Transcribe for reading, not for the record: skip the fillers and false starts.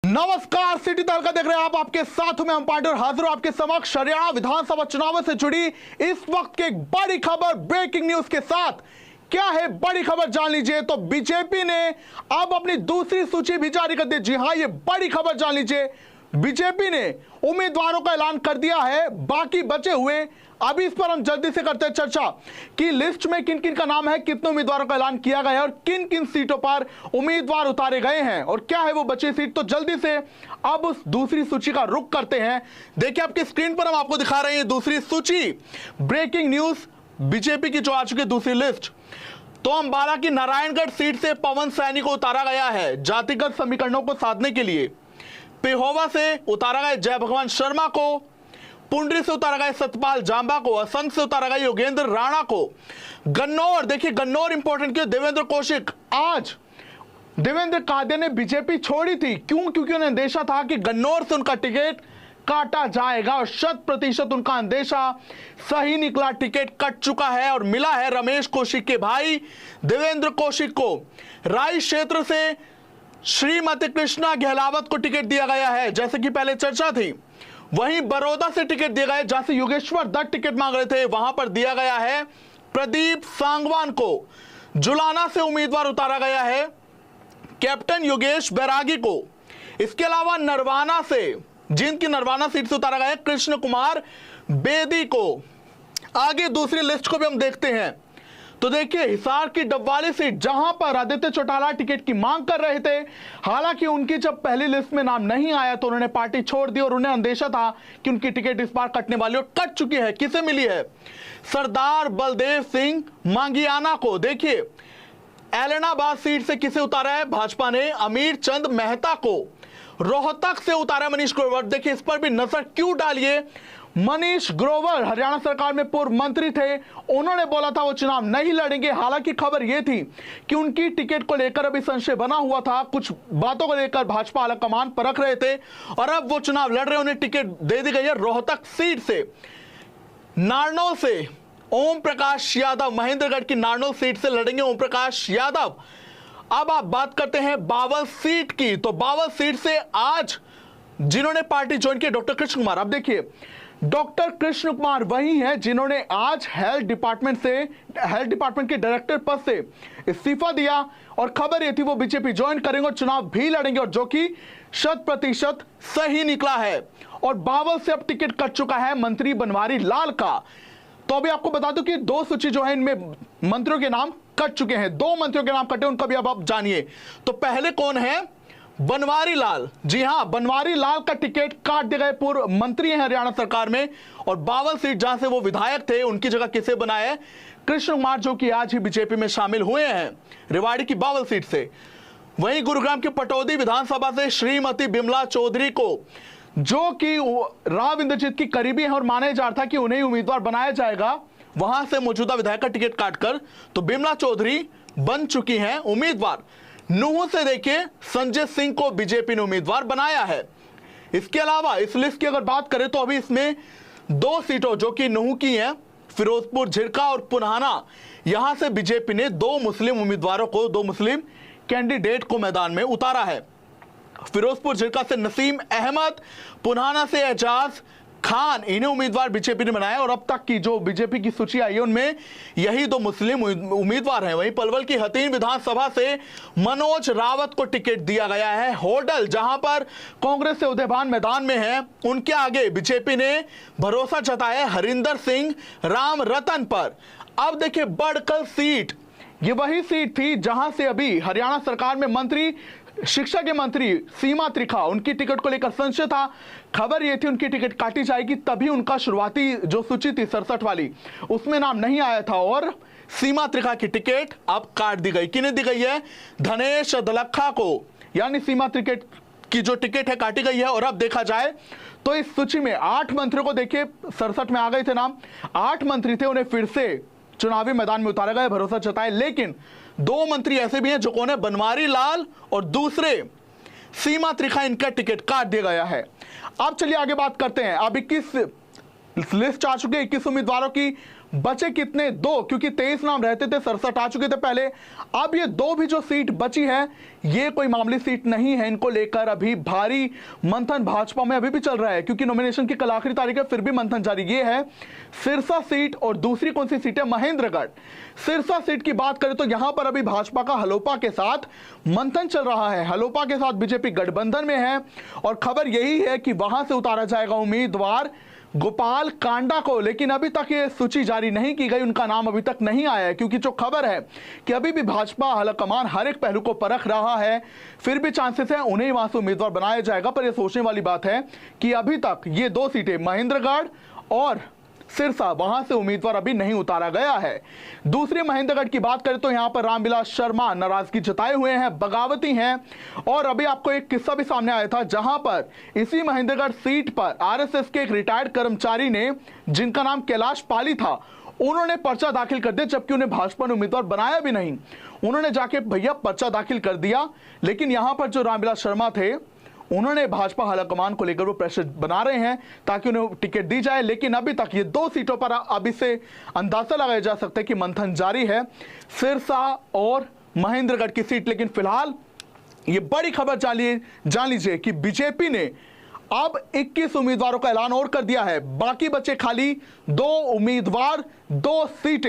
नमस्कार, सिटी तड़का देख रहे हैं आप। आपके साथ में हम पांडे और हाजिर हूं आपके समक्ष हरियाणा विधानसभा चुनाव से जुड़ी इस वक्त की एक बड़ी खबर ब्रेकिंग न्यूज के साथ। क्या है बड़ी खबर जान लीजिए। तो बीजेपी ने अब अपनी दूसरी सूची भी जारी कर दी। जी हां, ये बड़ी खबर जान लीजिए। बीजेपी ने उम्मीदवारों का ऐलान कर दिया है। बाकी बचे हुए अभी इस पर हम जल्दी से करते हैं चर्चा कि लिस्ट में किन किन का नाम है, कितने उम्मीदवारों का ऐलान किया गया है और किन किन सीटों पर उम्मीदवार उतारे गए हैं और क्या है वो बची सीट। तो जल्दी से अब उस दूसरी सूची का रुख करते हैं। देखिए आपकी स्क्रीन पर हम आपको दिखा रहे हैं दूसरी सूची, ब्रेकिंग न्यूज, बीजेपी की जो आ चुकी है दूसरी लिस्ट। तो अंबाला की नारायणगढ़ सीट से पवन सैनी को उतारा गया है जातिगत समीकरणों को साधने के लिए। पेहोवा से उतारा गया जय भगवान शर्मा को, पुंडरी से उतारा गया सतपाल जांबा को, असंध से उतारा गया योगेंद्र राणा को। गन्नौर, देखिए गन्नौर इंपॉर्टेंट क्यों, देवेंद्र कौशिक। आज देवेंद्र कादे ने बीजेपी छोड़ी थी, क्यों? क्योंकि उन्हें अंदेशा था कि गन्नौर से उनका टिकट काटा जाएगा और 100% उनका अंदेशा सही निकला। टिकट कट चुका है और मिला है रमेश कौशिक के भाई देवेंद्र कौशिक को। राय क्षेत्र से श्रीमती कृष्णा गहलावत को टिकट दिया गया है, जैसे कि पहले चर्चा थी। वहीं बड़ौदा से टिकट दिया गया है, जहां से योगेश्वर दत्त टिकट मांग रहे थे, वहां पर दिया गया है प्रदीप सांगवान को। जुलाना से उम्मीदवार उतारा गया है कैप्टन योगेश बैरागी को। इसके अलावा नरवाना से, जिनकी नरवाना सीट से उतारा गया है कृष्ण कुमार बेदी को। आगे दूसरी लिस्ट को भी हम देखते हैं। तो देखिए हिसार की डबवाली सीट, जहां पर आदित्य चौटाला टिकट की मांग कर रहे थे। हालांकि उनकी जब पहली लिस्ट में नाम नहीं आया तो उन्होंने पार्टी छोड़ दी और उन्हें अंदेशा था कि उनकी टिकट इस बार कटने वाली और कट चुकी है। किसे मिली है? सरदार बलदेव सिंह मांगियाना को। देखिए एलनाबाद सीट से किसे उतारा है भाजपा ने? अमीर चंद मेहता को। रोहतक से उतारा मनीष ग्रोवर। देखिए इस पर भी नजर क्यों डालिए। मनीष ग्रोवर हरियाणा सरकार में पूर्व मंत्री थे, उन्होंने बोला था वो चुनाव नहीं लड़ेंगे। हालांकि खबर यह थी कि उनकी टिकट को लेकर अभी संशय बना हुआ था, कुछ बातों को लेकर भाजपा आलाकमान परख रहे थे और अब वो चुनाव लड़ रहे, उन्हें टिकट दे दी गई है रोहतक सीट से। नारनौल से ओम प्रकाश यादव, महेंद्रगढ़ की नारनौल सीट से लड़ेंगे ओम प्रकाश यादव। अब आप बात करते हैं बावल सीट की। तो बावल सीट से आज जिन्होंने पार्टी ज्वाइन की डॉक्टर कृष्ण कुमार। अब देखिए डॉक्टर कृष्ण कुमार वही हैं जिन्होंने आज हेल्थ डिपार्टमेंट के डायरेक्टर पद से इस्तीफा दिया और खबर यह थी वो बीजेपी ज्वाइन करेंगे और चुनाव भी लड़ेंगे, और जो कि 100% सही निकला है। और बावल से अब टिकट कट चुका है मंत्री बनवारी लाल का। तो अभी आपको बता दूं कि दो सूची जो है इनमें मंत्रियों के नाम कट चुके हैं, दो मंत्रियों के नाम कटे, उनका भी अब आप जानिए। तो पहले कौन है? बनवारी लाल। जी हां, बनवारी लाल का टिकट काट दिए गए, पूर्व मंत्री हैं हरियाणा सरकार में। और बावल सीट जहां से वो विधायक थे, उनकी जगह किसे बनाया है? कृष्ण कुमार, जो कि आज ही बीजेपी में शामिल हुए हैं रेवाड़ी की बावल सीट से। वहीं गुरुग्राम के पटौदी विधानसभा से श्रीमती बिमला चौधरी को, जो कि राव इंद्रजीत की करीबी है और माने जा रहा था कि उन्हें उम्मीदवार बनाया जाएगा, वहां से मौजूदा विधायक का टिकट काटकर तो बिमला चौधरी बन चुकी हैं उम्मीदवार। नूह से देखिए संजय सिंह को बीजेपी ने उम्मीदवार बनाया है। इसके अलावा इस लिस्ट की अगर बात करें तो अभी इसमें दो सीटों जो कि नूह की हैं, फिरोजपुर झिरका और पुन्हाना, यहां से बीजेपी ने दो मुस्लिम उम्मीदवारों को, दो मुस्लिम कैंडिडेट को मैदान में उतारा है। फिरोजपुर झिरका से नसीम अहमद, पुन्हाना से एजाज खान, इन्हें उम्मीदवार बीजेपी ने बनाया और अब तक की जो बीजेपी की सूची आई है उनमें यही दो मुस्लिम उम्मीदवार हैं। वहीं पलवल की हतीन विधानसभा से मनोज रावत को टिकट दिया गया है। होडल, जहां पर कांग्रेस से उदयभान मैदान में है, उनके आगे बीजेपी ने भरोसा जताया हरिंदर सिंह राम रतन पर। अब देखिए बड़कल सीट, ये वही सीट थी जहां से अभी हरियाणा सरकार में मंत्री, शिक्षा के मंत्री सीमा त्रिखा, उनकी टिकट को लेकर संशय था। खबर यह थी उनकी टिकट काटी जाएगी, तभी उनका शुरुआती जो सूची थी 67 वाली, उसमें नाम नहीं आया था और सीमा त्रिखा की टिकट अब काट दी गई। किन्हें दी गई है? धनेश दलखा को, यानी सीमा त्रिकट की जो टिकट है काटी गई है। और अब देखा जाए तो इस सूची में 8 मंत्रियों को, देखिए 67 में आ गए थे नाम, 8 मंत्री थे, उन्हें फिर से चुनावी मैदान में उतारा गया, भरोसा जताए। लेकिन दो मंत्री ऐसे भी हैं जो कौन है? बनवारी लाल और दूसरे सीमा त्रिखा, इनका टिकट काट दिया गया है। अब चलिए आगे बात करते हैं। अब 21 लिस्ट आ चुकी है 21 उम्मीदवारों की। बचे कितने? 2, क्योंकि 23 नाम रहते थे, 67 आ चुके थे पहले। अब ये 2 भी जो सीट बची है ये कोई मामूली सीट नहीं है। इनको लेकर अभी भारी मंथन भाजपा में अभी भी चल रहा है, क्योंकि नॉमिनेशन की कल आखिरी तारीख है, फिर भी मंथन जारी। ये है सिरसा सीट और दूसरी कौन सी सीट है? महेंद्रगढ़। सिरसा सीट की बात करें तो यहां पर अभी भाजपा का हलोपा के साथ मंथन चल रहा है। हलोपा के साथ बीजेपी गठबंधन में है और खबर यही है कि वहां से उतारा जाएगा उम्मीदवार गोपाल कांडा को। लेकिन अभी तक ये सूची जारी नहीं की गई, उनका नाम अभी तक नहीं आया है, क्योंकि जो खबर है कि अभी भी भाजपा आलाकमान हर एक पहलू को परख रहा है, फिर भी चांसेस है उन्हें वहां से उम्मीदवार बनाया जाएगा। पर यह सोचने वाली बात है कि अभी तक ये 2 सीटें महेंद्रगढ़ और सिरसा, वहां से उम्मीदवार अभी नहीं उतारा गया है। दूसरी महेंद्रगढ़ की बात करें तो यहां पर रामविलास शर्मा नाराजगी जताए हुए हैं, बगावती हैं। और अभी आपको एक किस्सा भी सामने आया था, जहां पर इसी महेंद्रगढ़ सीट पर आरएसएस के एक रिटायर्ड कर्मचारी ने, जिनका नाम कैलाश पाली था, उन्होंने पर्चा दाखिल कर दिया, जबकि उन्हें भाजपा ने उम्मीदवार बनाया भी नहीं। उन्होंने जाके भैया पर्चा दाखिल कर दिया। लेकिन यहां पर जो रामविलास शर्मा थे, उन्होंने भाजपा हाईकमान को लेकर वो प्रेशर बना रहे हैं ताकि उन्हें टिकट दी जाए। लेकिन अभी तक ये 2 सीटों पर अभी से अंदाजा लगाया जा सकता है कि मंथन जारी है, सिरसा और महेंद्रगढ़ की सीट। लेकिन फिलहाल ये बड़ी खबर जान लीजिए कि बीजेपी ने अब 21 उम्मीदवारों का ऐलान और कर दिया है। बाकी बचे खाली 2 उम्मीदवार, 2 सीटें।